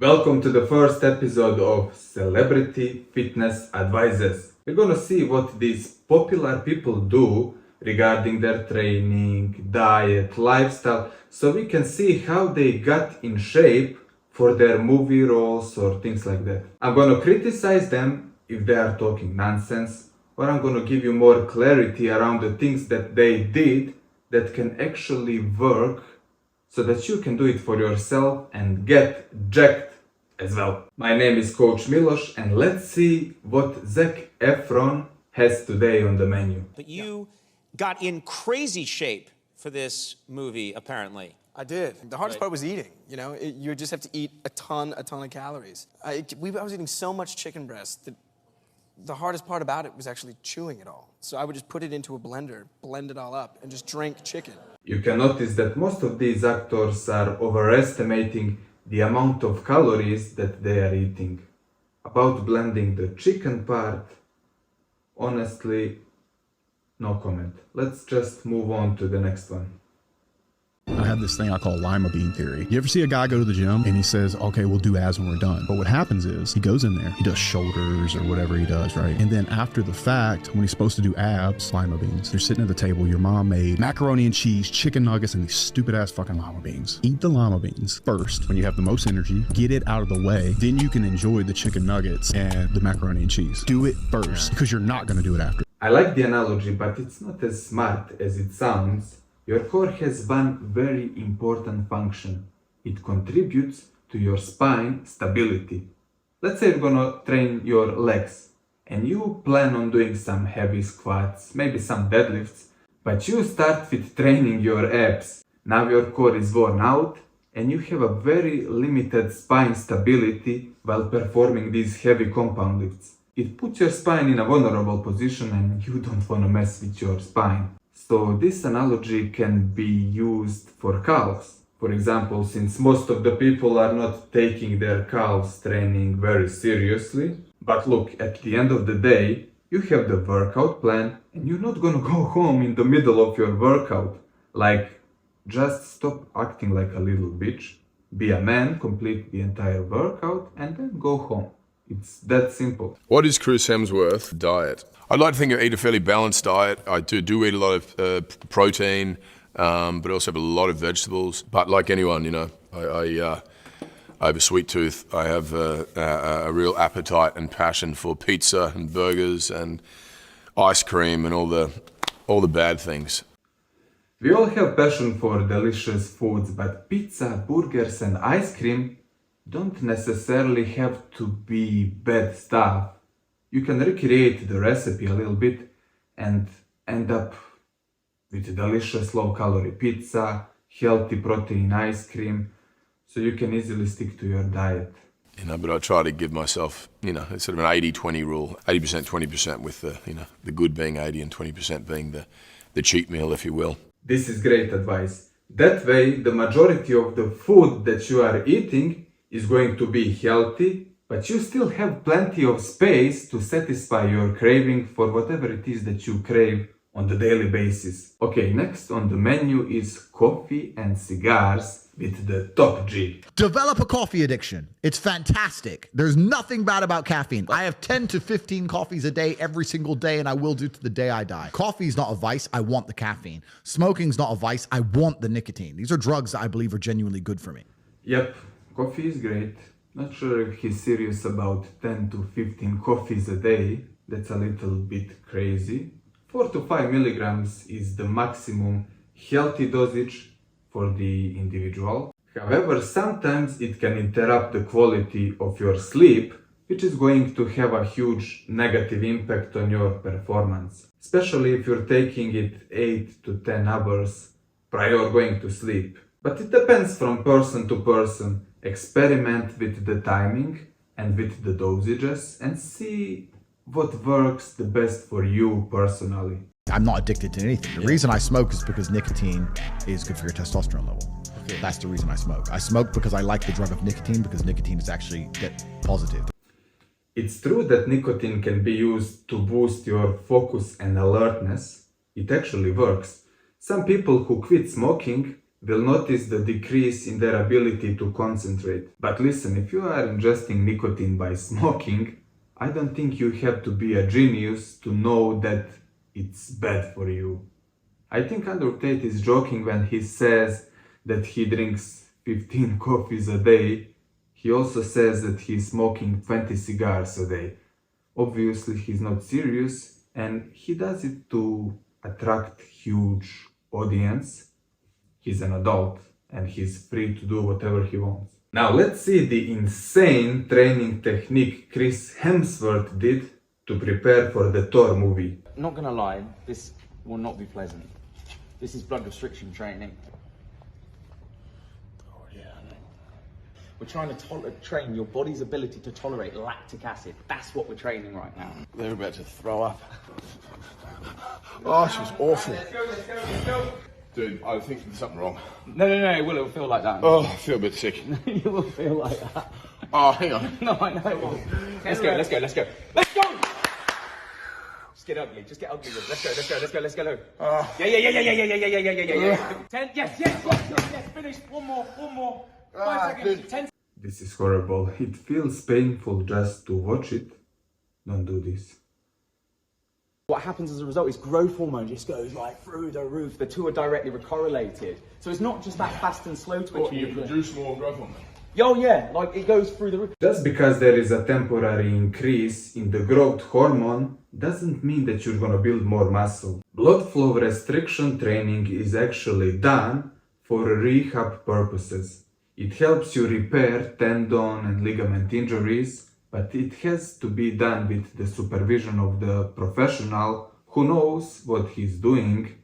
Welcome to the first episode of Celebrity Fitness Advisors. We're gonna see what these popular people do regarding their training, diet, lifestyle, so we can see how they got in shape for their movie roles or things like that. I'm gonna criticize them if they are talking nonsense, or I'm gonna give you more clarity around the things that they did that can actually work so that you can do it for yourself and get jacked as well. My name is Coach Milos, and let's see what Zac Efron has today on the menu. But you got in crazy shape for this movie, apparently. I did. The hardest part was eating. You just have to eat a ton of calories. I was eating so much chicken breast that the hardest part about it was actually chewing it all. So I would just put it into a blender, blend it all up, and just drink chicken. You can notice that most of these actors are overestimating the amount of calories that they are eating. About blending the chicken part, honestly, no comment. Let's just move on to the next one. I have this thing I call lima bean theory. You ever see a guy go to the gym and he says, okay, we'll do abs when we're done. But what happens is he goes in there, he does shoulders or whatever he does, right? And then after the fact, when he's supposed to do abs, lima beans, you're sitting at the table, your mom made macaroni and cheese, chicken nuggets, and these stupid ass fucking lima beans. Eat the lima beans first when you have the most energy, get it out of the way, then you can enjoy the chicken nuggets and the macaroni and cheese. Do it first because you're not going to do it after. I like the analogy, but it's not as smart as it sounds. Your core has one very important function. It contributes to your spine stability. Let's say you're gonna train your legs and you plan on doing some heavy squats, maybe some deadlifts, but you start with training your abs. Now your core is worn out and you have a very limited spine stability while performing these heavy compound lifts. It puts your spine in a vulnerable position and you don't want to mess with your spine. So this analogy can be used for calves. For example, since most of the people are not taking their calves training very seriously, but look, at the end of the day, you have the workout plan and you're not gonna go home in the middle of your workout. Like, just stop acting like a little bitch, be a man, complete the entire workout and then go home. It's that simple. What is Chris Hemsworth's diet? I'd like to think I eat a fairly balanced diet. I do eat a lot of protein, but I also have a lot of vegetables. But like anyone, I have a sweet tooth. I have a real appetite and passion for pizza and burgers and ice cream and all the bad things. We all have passion for delicious foods, but pizza, burgers and ice cream don't necessarily have to be bad stuff. You can recreate the recipe a little bit and end up with delicious low-calorie pizza, healthy protein ice cream, so you can easily stick to your diet. But I try to give myself, sort of an 80-20 rule, 80%, 20% with the good being 80 and 20% being the cheat meal, if you will. This is great advice. That way, the majority of the food that you are eating is going to be healthy, but you still have plenty of space to satisfy your craving for whatever it is that you crave on the daily basis. Okay, next on the menu is coffee and cigars with the top G. Develop a coffee addiction. It's fantastic. There's nothing bad about caffeine. I have 10 to 15 coffees a day every single day, and I will do to the day I die. Coffee is not a vice. I want the caffeine. Smoking's not a vice. I want the nicotine. These are drugs that I believe are genuinely good for me. Yep, coffee is great. Not sure if he's serious about 10 to 15 coffees a day. That's a little bit crazy. 4 to 5 milligrams is the maximum healthy dosage for the individual. However, sometimes it can interrupt the quality of your sleep, which is going to have a huge negative impact on your performance, especially if you're taking it 8 to 10 hours prior going to sleep. But it depends from person to person. Experiment with the timing and with the dosages and see what works the best for you personally. I'm not addicted to anything. The reason I smoke is because nicotine is good for your testosterone level. Okay. That's the reason I smoke. I smoke because I like the drug of nicotine, because nicotine is actually positive. It's true that nicotine can be used to boost your focus and alertness. It actually works. Some people who quit smoking will notice the decrease in their ability to concentrate. But listen, if you are ingesting nicotine by smoking, I don't think you have to be a genius to know that it's bad for you. I think Andrew Tate is joking when he says that he drinks 15 coffees a day. He also says that he's smoking 20 cigars a day. Obviously, he's not serious, and he does it to attract huge audience. He's an adult, and he's free to do whatever he wants. Now let's see the insane training technique Chris Hemsworth did to prepare for the Thor movie. Not gonna lie, this will not be pleasant. This is blood restriction training. Oh yeah. We're trying to train your body's ability to tolerate lactic acid. That's what we're training right now. They're about to throw up. Oh, she was awful. Let's go. Dude, I think there's something wrong. No, it'll feel like that. Oh, I feel a bit sick. You will feel like that. Oh, hang on. No, I know. Let's go. Let's go. Just get ugly. Let's go. Yeah. 10, yes. Finish. One more. 5 seconds. 10. This is horrible. It feels painful just to watch it. Don't do this. What happens as a result is growth hormone just goes like through the roof. The two are directly correlated. So it's not just that fast and slow twitch. You produce more growth hormone. Oh yeah, like it goes through the roof. Just because there is a temporary increase in the growth hormone doesn't mean that you're gonna build more muscle. Blood flow restriction training is actually done for rehab purposes. It helps you repair tendon and ligament injuries, but it has to be done with the supervision of the professional who knows what he's doing.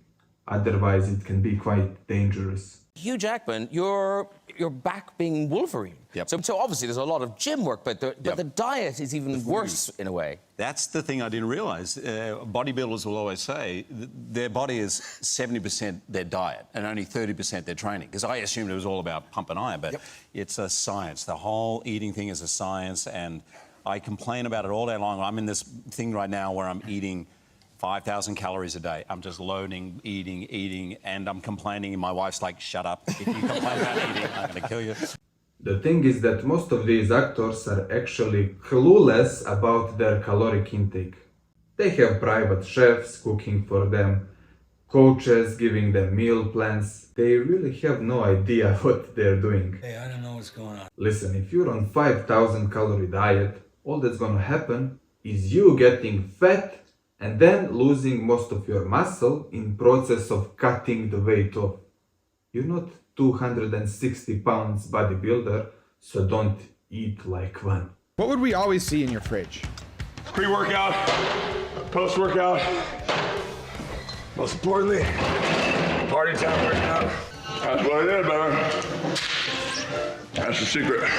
Otherwise, it can be quite dangerous. Hugh Jackman, you're back being Wolverine. Yep. So obviously there's a lot of gym work, but the diet is even worse in a way. That's the thing I didn't realize. Bodybuilders will always say their body is 70% their diet and only 30% their training. Because I assumed it was all about pumping iron, but it's a science. The whole eating thing is a science, and I complain about it all day long. I'm in this thing right now where I'm eating 5,000 calories a day. I'm just loading, eating, and I'm complaining, and my wife's like, shut up. If you complain about eating, I'm going to kill you. The thing is that most of these actors are actually clueless about their caloric intake. They have private chefs cooking for them, coaches giving them meal plans. They really have no idea what they're doing. Hey, I don't know what's going on. Listen, if you're on 5,000 calorie diet, all that's gonna happen is you getting fat and then losing most of your muscle in process of cutting the weight off. You're not 260 pounds bodybuilder, so don't eat like one. What would we always see in your fridge? Pre-workout, post-workout, most importantly, party time workout. That's what I did, brother. That's the secret.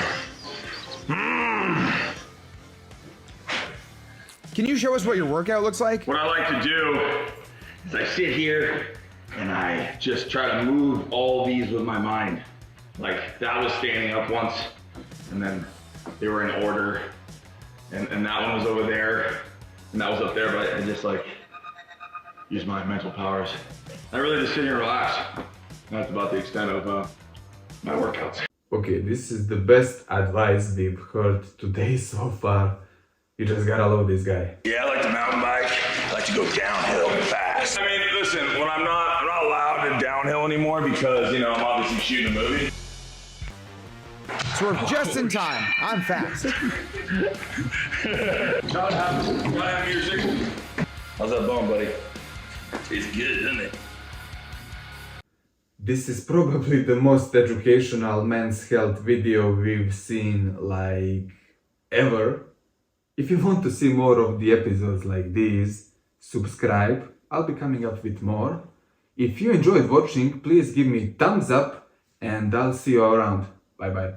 Can you show us what your workout looks like? What I like to do is I sit here and I just try to move all these with my mind. Like that was standing up once, and then they were in order, and that one was over there, and that was up there, but I just like use my mental powers. I really just sit here and relax. That's about the extent of my workouts. Okay, this is the best advice we've heard today so far. You just gotta love this guy. Yeah, I like to mountain bike. I like to go downhill fast. I mean, listen, when I'm not allowed to downhill anymore because, you know, I'm obviously shooting a movie. So we're just in time. I'm fast. John, have your 60. How's that bone, buddy? It's good, isn't it? This is probably the most educational men's health video we've seen, like, ever. If you want to see more of the episodes like these, subscribe. I'll be coming up with more. If you enjoyed watching, please give me thumbs up and I'll see you around. Bye bye.